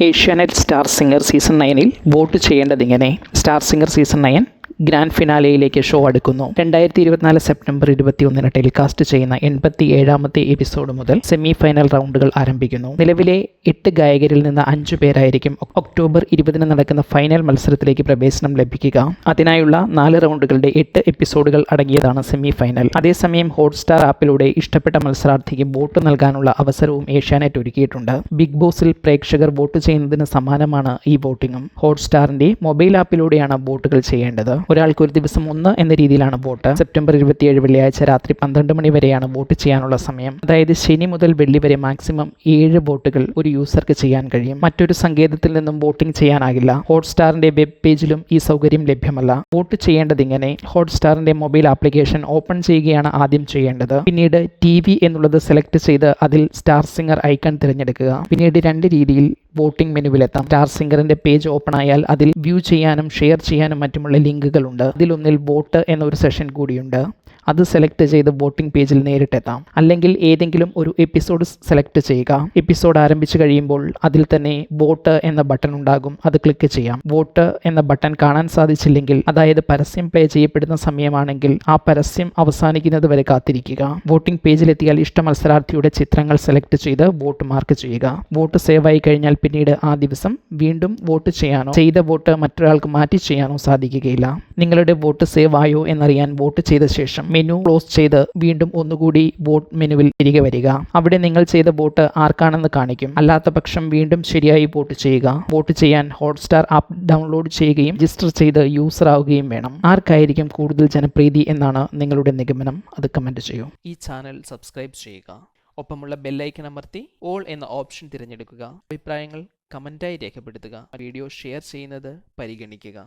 Asianet star singer season 9-ൽ vote ചെയ്യേണ്ടതിങ്ങനെ. Star singer season 9 grand ഫിനാലെയിലേക്ക് ഷോ അടുക്കുന്നു. 2024 സെപ്റ്റംബർ 21 ടെലികാസ്റ്റ് ചെയ്യുന്ന 87ാമത്തെ എപ്പിസോഡ് മുതൽ സെമി ഫൈനൽ റൗണ്ടുകൾ ആരംഭിക്കുന്നു. നിലവിലെ 8 ഗായകരിൽ നിന്ന് 5 പേരായിരിക്കും ഒക്ടോബർ 20 നടക്കുന്ന ഫൈനൽ മത്സരത്തിലേക്ക് പ്രവേശനം ലഭിക്കുക. അതിനായുള്ള 4 റൗണ്ടുകളുടെ 8 എപ്പിസോഡുകൾ അടങ്ങിയതാണ് സെമി ഫൈനൽ. അതേസമയം ഹോട്ട്സ്റ്റാർ ആപ്പിലൂടെ ഇഷ്ടപ്പെട്ട മത്സരാർത്ഥിക്ക് വോട്ട് നൽകാനുള്ള അവസരവും ഏഷ്യാനെറ്റ് ഒരുക്കിയിട്ടുണ്ട്. ബിഗ് ബോസിൽ പ്രേക്ഷകർ വോട്ട് ചെയ്യുന്നതിന് സമാനമാണ് ഈ വോട്ടിങ്ങും. ഹോട്ട്സ്റ്റാറിന്റെ മൊബൈൽ ആപ്പിലൂടെയാണ് വോട്ടുകൾ ചെയ്യേണ്ടത്. ഒരാൾക്ക് ഒരു ദിവസം 1 എന്ന രീതിയിലാണ് വോട്ട്. സെപ്റ്റംബർ 27 വെള്ളിയാഴ്ച രാത്രി 12 മണി വരെയാണ് വോട്ട് ചെയ്യാനുള്ള സമയം. അതായത് ശനി മുതൽ വെള്ളി വരെ മാക്സിമം 7 വോട്ടുകൾ ഒരു യൂസർക്ക് ചെയ്യാൻ കഴിയും. മറ്റൊരു സങ്കേതത്തിൽ നിന്നും വോട്ടിംഗ് ചെയ്യാനാകില്ല. ഹോട്ട്സ്റ്റാറിന്റെ വെബ് പേജിലും ഈ സൗകര്യം ലഭ്യമല്ല. വോട്ട് ചെയ്യേണ്ടതിങ്ങനെ. ഹോട്ട്സ്റ്റാറിന്റെ മൊബൈൽ ആപ്ലിക്കേഷൻ ഓപ്പൺ ചെയ്യുകയാണ് ആദ്യം ചെയ്യേണ്ടത്. പിന്നീട് TV എന്നുള്ളത് സെലക്ട് ചെയ്ത് അതിൽ സ്റ്റാർ സിംഗർ ഐക്കൺ തിരഞ്ഞെടുക്കുക. പിന്നീട് 2 രീതിയിൽ വോട്ടിംഗ് മെനുവിലെത്താം. സ്റ്റാർ സിംഗറിന്റെ പേജ് ഓപ്പൺ ആയാൽ അതിൽ വ്യൂ ചെയ്യാനും ഷെയർ ചെയ്യാനും മറ്റുമുള്ള ലിങ്കുകളുണ്ട്. അതിലൊന്നിൽ വോട്ട് എന്നൊരു സെഷൻ കൂടിയുണ്ട്. അത് സെലക്ട് ചെയ്ത് വോട്ടിംഗ് പേജിൽ നേരിട്ടെത്താം. അല്ലെങ്കിൽ ഏതെങ്കിലും ഒരു എപ്പിസോഡ് സെലക്ട് ചെയ്യുക. എപ്പിസോഡ് ആരംഭിച്ചു കഴിയുമ്പോൾ അതിൽ തന്നെ വോട്ട് എന്ന ബട്ടൺ ഉണ്ടാകും. അത് ക്ലിക്ക് ചെയ്യാം. വോട്ട് എന്ന ബട്ടൺ കാണാൻ സാധിച്ചില്ലെങ്കിൽ, അതായത് പരസ്യം പ്ലേ ചെയ്യപ്പെടുന്ന സമയമാണെങ്കിൽ ആ പരസ്യം അവസാനിക്കുന്നത് വരെ കാത്തിരിക്കുക. വോട്ടിംഗ് പേജിലെത്തിയാൽ ഇഷ്ട മത്സരാർത്ഥിയുടെ ചിത്രങ്ങൾ സെലക്ട് ചെയ്ത് വോട്ട് മാർക്ക് ചെയ്യുക. വോട്ട് സേവ് ആയി കഴിഞ്ഞാൽ പിന്നീട് ആ ദിവസം വീണ്ടും വോട്ട് ചെയ്യാനോ ചെയ്ത വോട്ട് മറ്റൊരാൾക്ക് മാറ്റി ചെയ്യാനോ സാധിക്കുകയില്ല. നിങ്ങളുടെ വോട്ട് സേവ് ആയോ എന്നറിയാൻ വോട്ട് ചെയ്ത ശേഷം മെനു ക്ലോസ് ചെയ്ത് വീണ്ടും ഒന്നുകൂടി വോട്ട് മെനുവിൽ തിരികെ വരിക. അവിടെ നിങ്ങൾ ചെയ്ത വോട്ട് ആർക്കാണെന്ന് കാണിക്കും. അല്ലാത്ത പക്ഷം വീണ്ടും ശരിയായി വോട്ട് ചെയ്യുക. വോട്ട് ചെയ്യാൻ ഹോട്ട്സ്റ്റാർ ആപ്പ് ഡൗൺലോഡ് ചെയ്യുകയും രജിസ്റ്റർ ചെയ്ത് യൂസർ ആവുകയും വേണം. ആർക്കായിരിക്കും കൂടുതൽ ജനപ്രീതി എന്നാണ് നിങ്ങളുടെ നിഗമനം? അത് കമന്റ് ചെയ്യൂ. ഈ ചാനൽ സബ്സ്ക്രൈബ് ചെയ്യുക. ഒപ്പമുള്ള ബെല്ലൈക്കൺ അമർത്തി ഓൾ എന്ന ഓപ്ഷൻ തിരഞ്ഞെടുക്കുക. അഭിപ്രായങ്ങൾ കമന്റായി രേഖപ്പെടുത്തുക. വീഡിയോ ഷെയർ ചെയ്യുന്നത് പരിഗണിക്കുക.